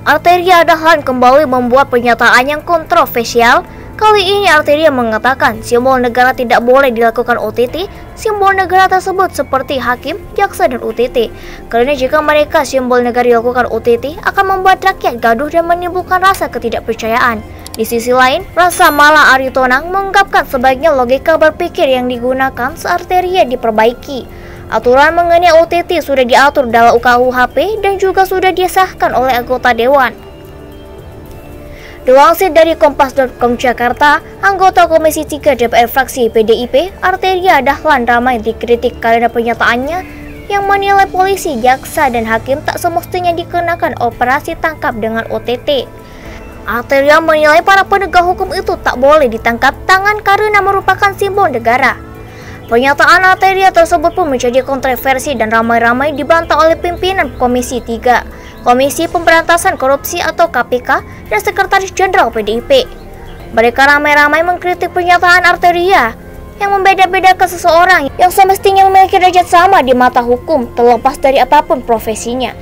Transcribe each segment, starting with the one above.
Arteria Dahlan kembali membuat pernyataan yang kontroversial. Kali ini Arteria mengatakan simbol negara tidak boleh dilakukan OTT. Simbol negara tersebut seperti hakim, jaksa, dan UTT. Karena jika mereka simbol negara dilakukan OTT akan membuat rakyat gaduh dan menimbulkan rasa ketidakpercayaan. Di sisi lain, Rasa Mala Aritonang mengungkapkan sebaiknya logika berpikir yang digunakan Arteria diperbaiki. Aturan mengenai OTT sudah diatur dalam UKUHP dan juga sudah disahkan oleh anggota Dewan. Dilansir dari Kompas.com Jakarta, anggota Komisi 3 DPR fraksi PDIP, Arteria Dahlan ramai dikritik karena pernyataannya yang menilai polisi, jaksa, dan hakim tak semestinya dikenakan operasi tangkap dengan OTT. Arteria menilai para penegak hukum itu tak boleh ditangkap tangan karena merupakan simbol negara. Pernyataan Arteria tersebut pun menjadi kontroversi dan ramai-ramai dibantah oleh pimpinan Komisi 3, Komisi Pemberantasan Korupsi atau KPK, dan Sekretaris Jenderal PDIP. Mereka ramai-ramai mengkritik pernyataan Arteria yang membeda-bedakan seseorang yang semestinya memiliki derajat sama di mata hukum terlepas dari apapun profesinya.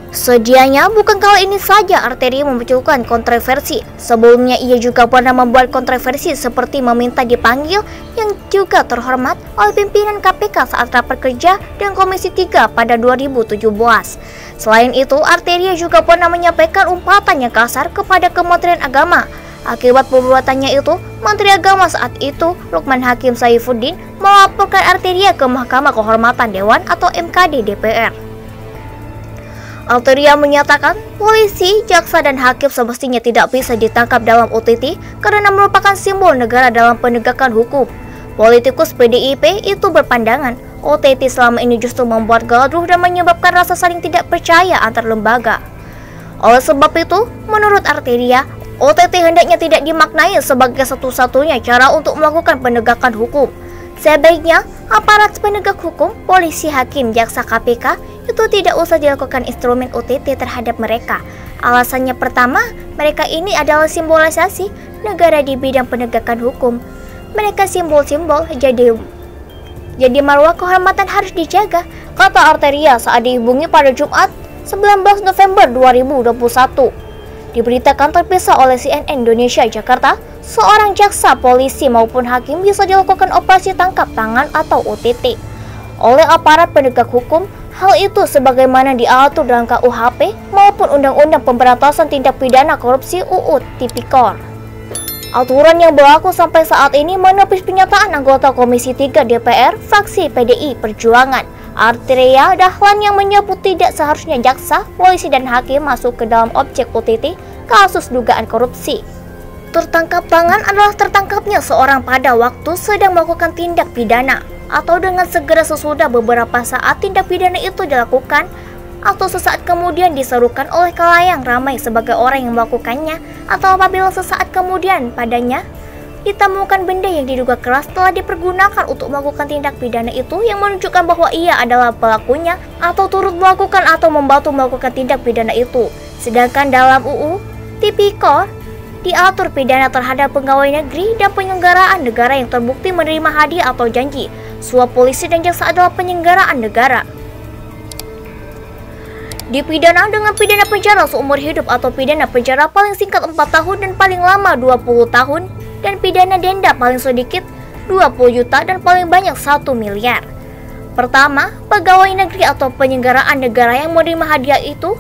Sedianya bukan kali ini saja Arteria memunculkan kontroversi. Sebelumnya ia juga pernah membuat kontroversi seperti meminta dipanggil yang juga terhormat oleh pimpinan KPK saat rapat kerja dengan Komisi 3 pada 2017. Selain itu, Arteria juga pernah menyampaikan umpatan yang kasar kepada Kementerian Agama. Akibat perbuatannya itu, Menteri Agama saat itu, Lukman Hakim Saifuddin, melaporkan Arteria ke Mahkamah Kehormatan Dewan atau MKD DPR. Arteria menyatakan polisi, jaksa, dan hakim semestinya tidak bisa ditangkap dalam OTT karena merupakan simbol negara dalam penegakan hukum. Politikus PDIP itu berpandangan OTT selama ini justru membuat gaduh dan menyebabkan rasa saling tidak percaya antar lembaga. Oleh sebab itu, menurut Arteria, OTT hendaknya tidak dimaknai sebagai satu-satunya cara untuk melakukan penegakan hukum. Sebaiknya, aparat penegak hukum, polisi, hakim, jaksa, KPK itu tidak usah dilakukan instrumen OTT terhadap mereka. Alasannya pertama, mereka ini adalah simbolisasi negara di bidang penegakan hukum. Mereka simbol-simbol, jadi marwah kehormatan harus dijaga, kata Arteria saat dihubungi pada Jumat 19 November 2021. Diberitakan terpisah oleh CNN Indonesia Jakarta, seorang jaksa, polisi, maupun hakim bisa dilakukan operasi tangkap tangan atau OTT oleh aparat penegak hukum. Hal itu sebagaimana diatur dalam KUHP maupun Undang-Undang Pemberantasan Tindak Pidana Korupsi UU Tipikor. Aturan yang berlaku sampai saat ini menepis pernyataan anggota Komisi 3 DPR fraksi PDI Perjuangan, Arteria Dahlan, yang menyebut tidak seharusnya jaksa, polisi, dan hakim masuk ke dalam objek OTT kasus dugaan korupsi. Tertangkap tangan adalah tertangkapnya seorang pada waktu sedang melakukan tindak pidana, atau dengan segera sesudah beberapa saat tindak pidana itu dilakukan, atau sesaat kemudian diserukan oleh khalayak ramai sebagai orang yang melakukannya, atau apabila sesaat kemudian padanya ditemukan benda yang diduga keras telah dipergunakan untuk melakukan tindak pidana itu yang menunjukkan bahwa ia adalah pelakunya atau turut melakukan atau membantu melakukan tindak pidana itu. Sedangkan dalam UU Tipikor diatur pidana terhadap pegawai negeri dan penyelenggaraan negara yang terbukti menerima hadiah atau janji suap polisi dan jaksa adalah penyelenggaraan negara. Dipidana dengan pidana penjara seumur hidup atau pidana penjara paling singkat 4 tahun dan paling lama 20 tahun dan pidana denda paling sedikit 20 juta dan paling banyak 1 miliar. Pertama, pegawai negeri atau penyelenggaraan negara yang menerima hadiah itu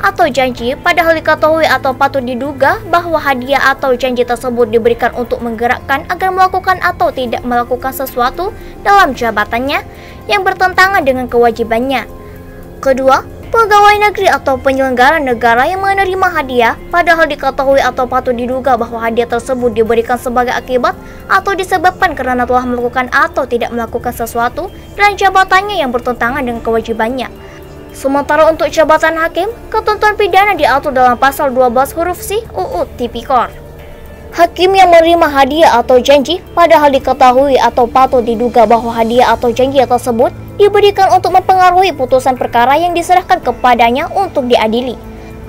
atau janji padahal diketahui atau patut diduga bahwa hadiah atau janji tersebut diberikan untuk menggerakkan agar melakukan atau tidak melakukan sesuatu dalam jabatannya yang bertentangan dengan kewajibannya. Kedua, pegawai negeri atau penyelenggara negara yang menerima hadiah padahal diketahui atau patut diduga bahwa hadiah tersebut diberikan sebagai akibat atau disebabkan karena telah melakukan atau tidak melakukan sesuatu dalam jabatannya yang bertentangan dengan kewajibannya. Sementara untuk jabatan hakim, ketentuan pidana diatur dalam pasal 12 huruf C UU Tipikor. Hakim yang menerima hadiah atau janji padahal diketahui atau patut diduga bahwa hadiah atau janji tersebut diberikan untuk mempengaruhi putusan perkara yang diserahkan kepadanya untuk diadili.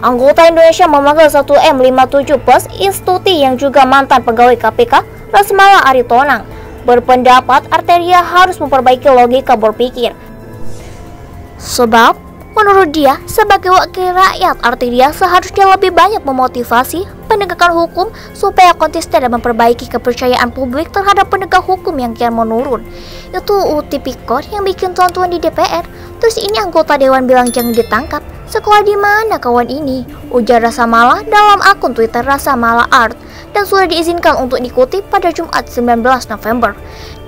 Anggota Indonesia memanggil 1M57 Plus Istuti yang juga mantan pegawai KPK, Rasa Mala Aritonang, berpendapat Arteria harus memperbaiki logika berpikir. Sebab Menurut dia, sebagai wakil rakyat, artinya seharusnya lebih banyak memotivasi penegakan hukum supaya konsisten dan memperbaiki kepercayaan publik terhadap penegak hukum yang kian menurun. Itu tipikor yang bikin tuan-tuan di DPR. Terus ini anggota dewan bilang jangan ditangkap. Sekolah di mana kawan ini? Ujar Rasa Mala dalam akun Twitter Rasa Mala Art dan sudah diizinkan untuk dikutip pada Jumat 19 November.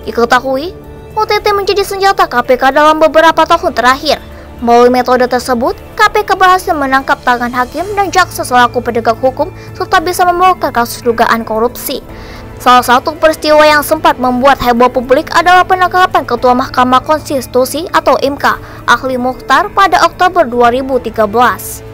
Diketahui, OTT menjadi senjata KPK dalam beberapa tahun terakhir. Melalui metode tersebut, KPK berhasil menangkap tangan hakim dan jaksa selaku penegak hukum serta bisa membongkar kasus dugaan korupsi. Salah satu peristiwa yang sempat membuat heboh publik adalah penangkapan Ketua Mahkamah Konstitusi atau MK, Ahli Mukhtar pada Oktober 2013.